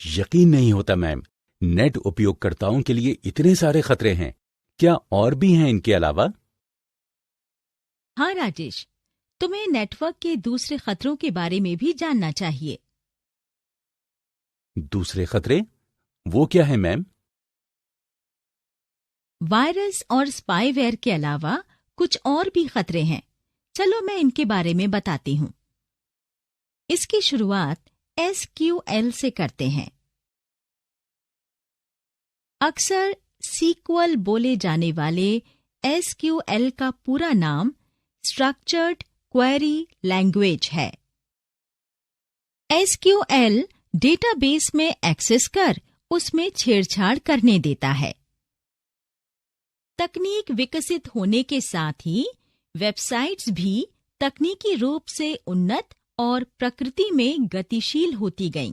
यकीन नहीं होता मैम, नेट उपयोगकर्ताओं के लिए इतने सारे खतरे हैं। क्या और भी हैं इनके अलावा? हाँ राजेश, तुम्हें नेटवर्क के दूसरे खतरों के बारे में भी जानना चाहिए। दूसरे खतरे? वो क्या है मैम? वायरस और स्पाईवेयर के अलावा कुछ और भी खतरे हैं। चलो मैं इनके बारे में बताती हूँ। इसकी शुरुआत SQL से करते हैं। अक्सर सीक्वल बोले जाने वाले SQL का पूरा नाम स्ट्रक्चर्ड क्वेरी लैंग्वेज है। SQL डेटाबेस में एक्सेस कर उसमें छेड़छाड़ करने देता है। तकनीक विकसित होने के साथ ही वेबसाइट्स भी तकनीकी रूप से उन्नत और प्रकृति में गतिशील होती गईं।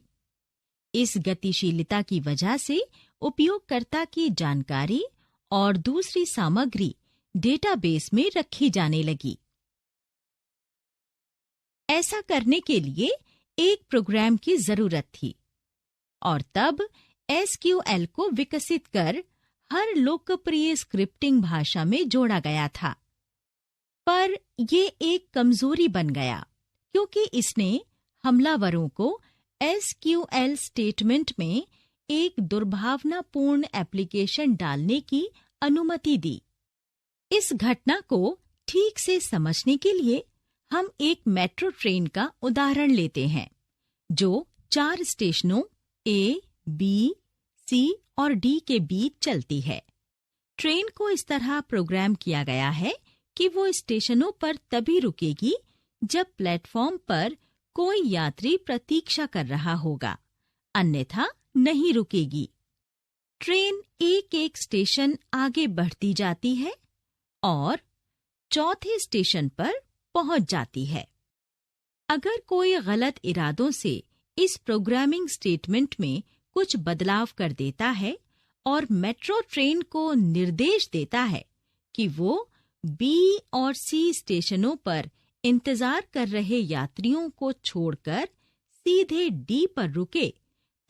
इस गतिशीलता की वजह से उपयोगकर्ता की जानकारी और दूसरी सामग्री डेटाबेस में रखी जाने लगी। ऐसा करने के लिए एक प्रोग्राम की जरूरत थी और तब SQL को विकसित कर हर लोकप्रिय स्क्रिप्टिंग भाषा में जोड़ा गया था। पर ये एक कमजोरी बन गया क्योंकि इसने हमलावरों को SQL स्टेटमेंट में एक दुर्भावनापूर्ण एप्लीकेशन डालने की अनुमति दी। इस घटना को ठीक से समझने के लिए हम एक मेट्रो ट्रेन का उदाहरण लेते हैं, जो 4 स्टेशनों A, B, C और D के बीच चलती है। ट्रेन को इस तरह प्रोग्राम किया गया है कि वो स्टेशनों पर तभी रुकेगी जब प्लेटफॉर्म पर कोई यात्री प्रतीक्षा कर रहा होगा, अन्यथा नहीं रुकेगी। ट्रेन एक स्टेशन आगे बढ़ती जाती है और चौथे स्टेशन पर पहुंच जाती है। अगर कोई गलत इरादों से इस प्रोग्रामिंग स्टेटमेंट में कुछ बदलाव कर देता है और मेट्रो ट्रेन को निर्देश देता है कि वो B और C स्टेशनों पर इंतजार कर रहे यात्रियों को छोड़कर सीधे D पर रुके,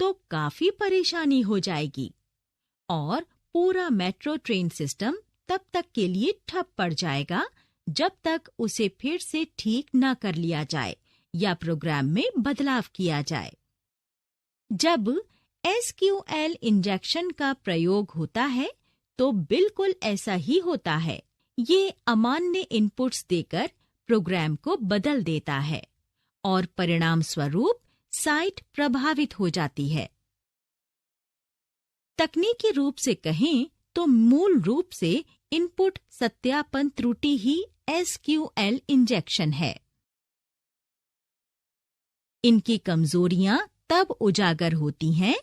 तो काफी परेशानी हो जाएगी और पूरा मेट्रो ट्रेन सिस्टम तब तक के लिए ठप पड़ जाएगा जब तक उसे फिर से ठीक न कर लिया जाए या प्रोग्राम में बदलाव किया जाए। जब SQL इंजेक्शन का प्रयोग होता है तो बिल्कुल ऐसा ही होता है। ये अमान्य इनपुट्स देकर प्रोग्राम को बदल देता है और परिणाम स्वरूप साइट प्रभावित हो जाती है। तकनीकी रूप से कहें तो मूल रूप से इनपुट सत्यापन त्रुटि ही SQL इंजेक्शन है। इनकी कमजोरियां तब उजागर होती हैं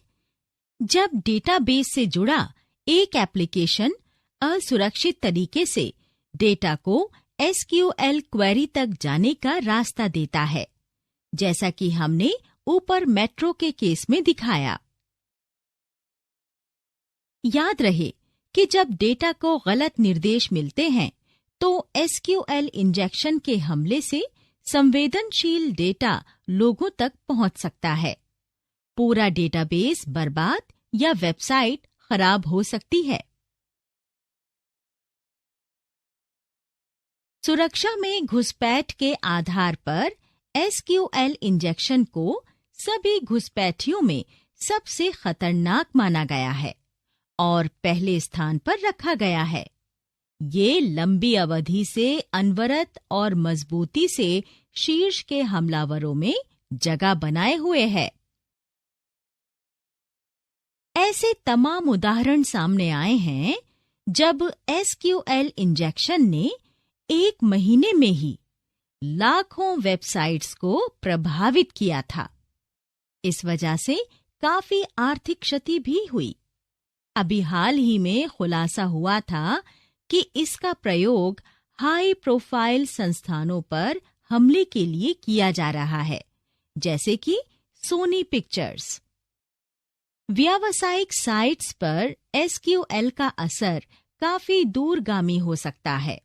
जब डेटाबेस से जुड़ा एक एप्लीकेशन असुरक्षित तरीके से डेटा को SQL क्वेरी तक जाने का रास्ता देता है, जैसा कि हमने ऊपर मेट्रो के केस में दिखाया। याद रहे कि जब डेटा को गलत निर्देश मिलते हैं तो SQL इंजेक्शन के हमले से संवेदनशील डेटा लोगों तक पहुंच सकता है। पूरा डेटाबेस बर्बाद या वेबसाइट खराब हो सकती है। सुरक्षा में घुसपैठ के आधार पर SQL इंजेक्शन को सभी घुसपैठियों में सबसे खतरनाक माना गया है और पहले स्थान पर रखा गया है। ये लंबी अवधि से अनवरत और मजबूती से शीर्ष के हमलावरों में जगह बनाए हुए है। ऐसे तमाम उदाहरण सामने आए हैं जब SQL इंजेक्शन ने 1 महीने में ही लाखों वेबसाइट्स को प्रभावित किया था। इस वजह से काफी आर्थिक क्षति भी हुई। अभी हाल ही में खुलासा हुआ था कि इसका प्रयोग हाई प्रोफाइल संस्थानों पर हमले के लिए किया जा रहा है, जैसे कि सोनी पिक्चर्स। व्यावसायिक साइट्स पर SQL का असर काफी दूरगामी हो सकता है।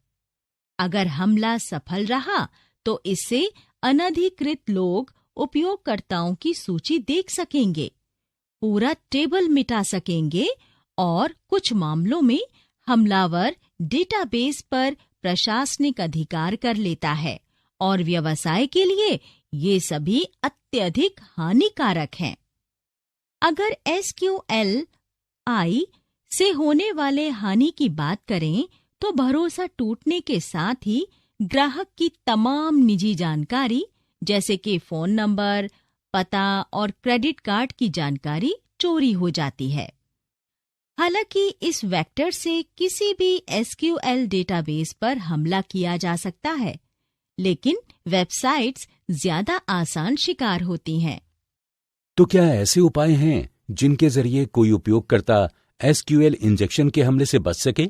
अगर हमला सफल रहा तो इससे अनधिकृत लोग उपयोगकर्ताओं की सूची देख सकेंगे, पूरा टेबल मिटा सकेंगे और कुछ मामलों में हमलावर डेटाबेस पर प्रशासनिक अधिकार कर लेता है और व्यवसाय के लिए ये सभी अत्यधिक हानिकारक हैं। अगर SQLI से होने वाले हानि की बात करें तो भरोसा टूटने के साथ ही ग्राहक की तमाम निजी जानकारी जैसे कि फोन नंबर, पता और क्रेडिट कार्ड की जानकारी चोरी हो जाती है। हालांकि इस वेक्टर से किसी भी SQL डेटाबेस पर हमला किया जा सकता है, लेकिन वेबसाइट्स ज्यादा आसान शिकार होती हैं। तो क्या ऐसे उपाय हैं जिनके जरिए कोई उपयोगकर्ता SQL इंजेक्शन के हमले से बच सके?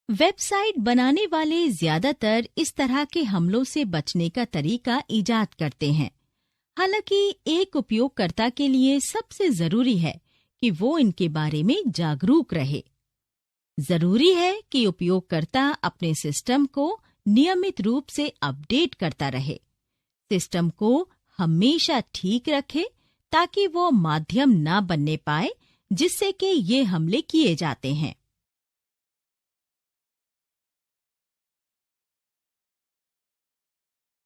वेबसाइट बनाने वाले ज्यादातर इस तरह के हमलों से बचने का तरीका इजाद करते हैं। हालांकि एक उपयोगकर्ता के लिए सबसे जरूरी है कि वो इनके बारे में जागरूक रहे। जरूरी है कि उपयोगकर्ता अपने सिस्टम को नियमित रूप से अपडेट करता रहे, सिस्टम को हमेशा ठीक रखे ताकि वो माध्यम ना बनने पाए जिससे कि ये हमले किए जाते हैं।